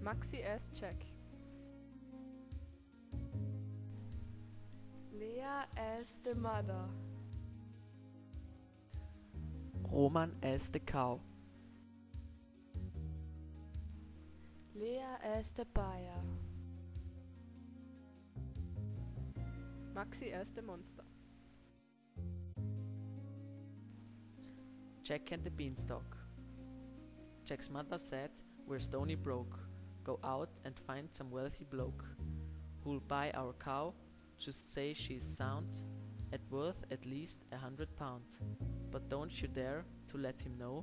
Maxi as Jack. Lea as the mother. Roman as the cow. Lea as the buyer. Maxi as the monster. Jack and the beanstalk. Jack's mother said, "We're stony broke. Go out and find some wealthy bloke who'll buy our cow. Just say she's sound, at worth at least £100. But don't you dare to let him know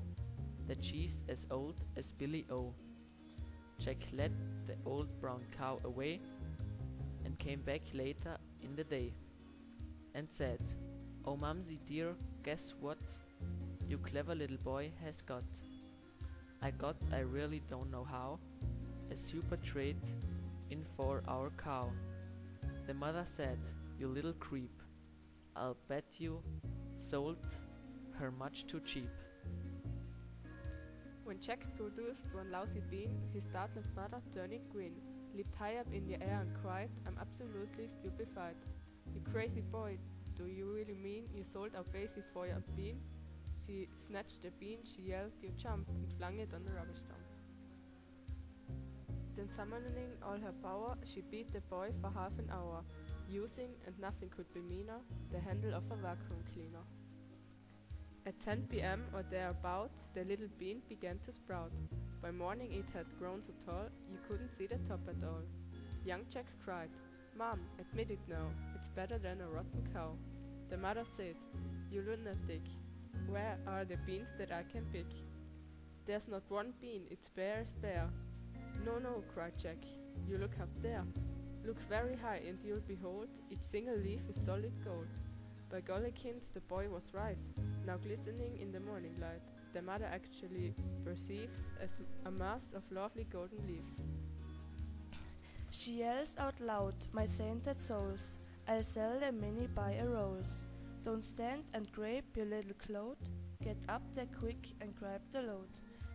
that she's as old as Billy O." Jack led the old brown cow away and came back later in the day and said, "Oh mumsy dear, guess what you clever little boy has got? I really don't know how, a super trade in for our cow." The mother said, "You little creep, I'll bet you sold her much too cheap." When Jack produced one lousy bean, his startled mother, turning green, leaped high up in the air and cried, "I'm absolutely stupefied. You crazy boy, do you really mean you sold our basie for a bean?" She snatched the bean, she yelled, "You jump," and flung it on the rubbish dump. Then summoning all her power, she beat the boy for half an hour, using, and nothing could be meaner, the handle of a vacuum cleaner. At 10 p.m. or thereabout, the little bean began to sprout. By morning it had grown so tall, you couldn't see the top at all. Young Jack cried, "Mom, admit it now, it's better than a rotten cow." The mother said, "You lunatic, where are the beans that I can pick?" "There's not one bean, it's bare as bare." "No, no," cried Jack, "you look up there. Look very high and you'll behold, each single leaf is solid gold." By gollykins, the boy was right. Now glistening in the morning light, the mother actually perceives as a mass of lovely golden leaves. She yells out loud, "My sainted souls, I'll sell the mini by a rose. Don't stand and grape your little clout, get up there quick and grab the load."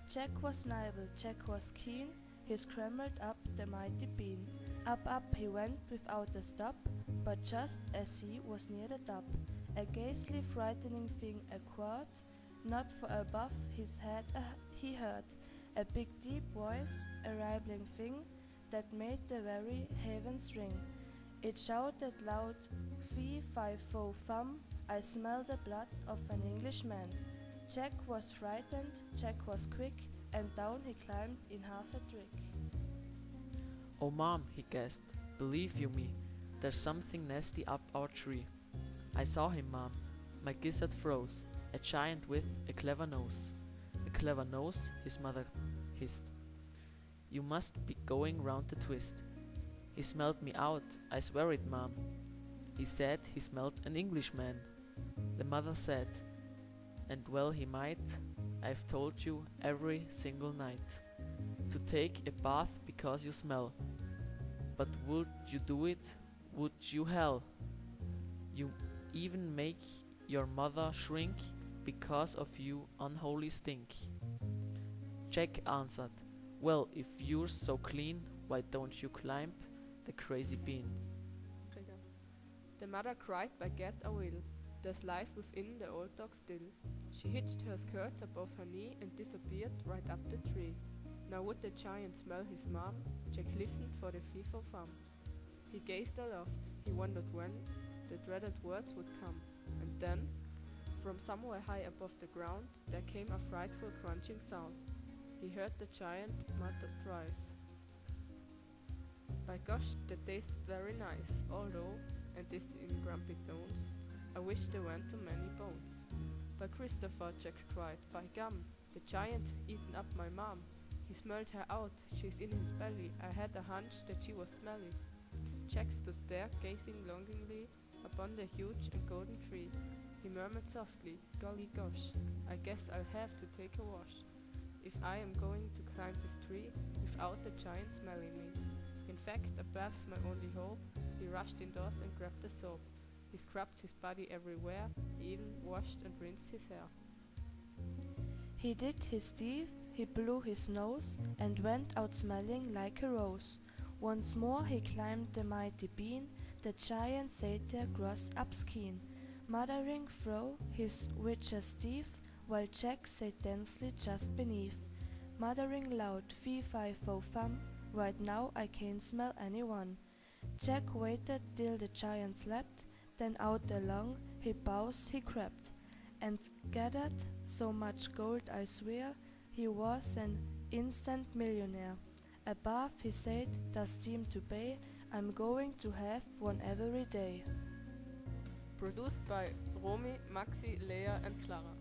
Jack was nimble, Jack was keen, he scrambled up the mighty bean. Up he went without a stop, but just as he was near the top, a ghastly frightening thing occurred. Not far above his head he heard a big deep voice, a rippling thing that made the very heavens ring. It shouted loud, "Fee, fi, fo, fum, I smell the blood of an Englishman." Jack was frightened, Jack was quick, and down he climbed in half a trick. "Oh mom," he gasped, "believe you me, there's something nasty up our tree." "I saw him, mom." My gizzard froze. "A giant with a clever nose." "A clever nose?" his mother hissed. "You must be going round the twist." "He smelled me out, I swear it, mom." "He said he smelled an Englishman." The mother said, "And well he might. I've told you every single night to take a bath because you smell. But would you do it? Would you hell? You even make your mother shrink because of you unholy stink." Jack answered, "Well, if you're so clean, why don't you climb the crazy bean?" The mother cried, "By Gad, I will. There's life within the old dog still." She hitched her skirts above her knee and disappeared right up the tree. Now would the giant smell his mom? Jack listened for the fee-for-fum. He gazed aloft, he wondered when the dreaded words would come, and then, from somewhere high above the ground, there came a frightful crunching sound. He heard the giant mutter thrice, "By gosh, that tasted very nice, although," and this in grumpy tones, "I wish there weren't so many bones." "By Christopher," Jack cried, "by gum, the giant's eaten up my mom. He smelled her out, she's in his belly, I had a hunch that she was smelly." Jack stood there, gazing longingly upon the huge and golden tree. He murmured softly, "Golly gosh, I guess I'll have to take a wash, if I am going to climb this tree without the giant smelling me." In fact, a bath's my only hope. He rushed indoors and grabbed the soap. He scrubbed his body everywhere, he even washed and rinsed his hair. He did his teeth, he blew his nose and went out smelling like a rose. Once more he climbed the mighty bean, the giant sate there gross up skein, muttering through his witcher's teeth, while Jack sat densely just beneath, muttering loud, fee-fi-fo-fum, right now I can't smell anyone. Jack waited till the giant slept, then out along he boughs he crept, and gathered so much gold I swear he was an instant millionaire. Above he said, does seem to be, I'm going to have one every day. Produced by Romy, Maxi, Lea and Clara.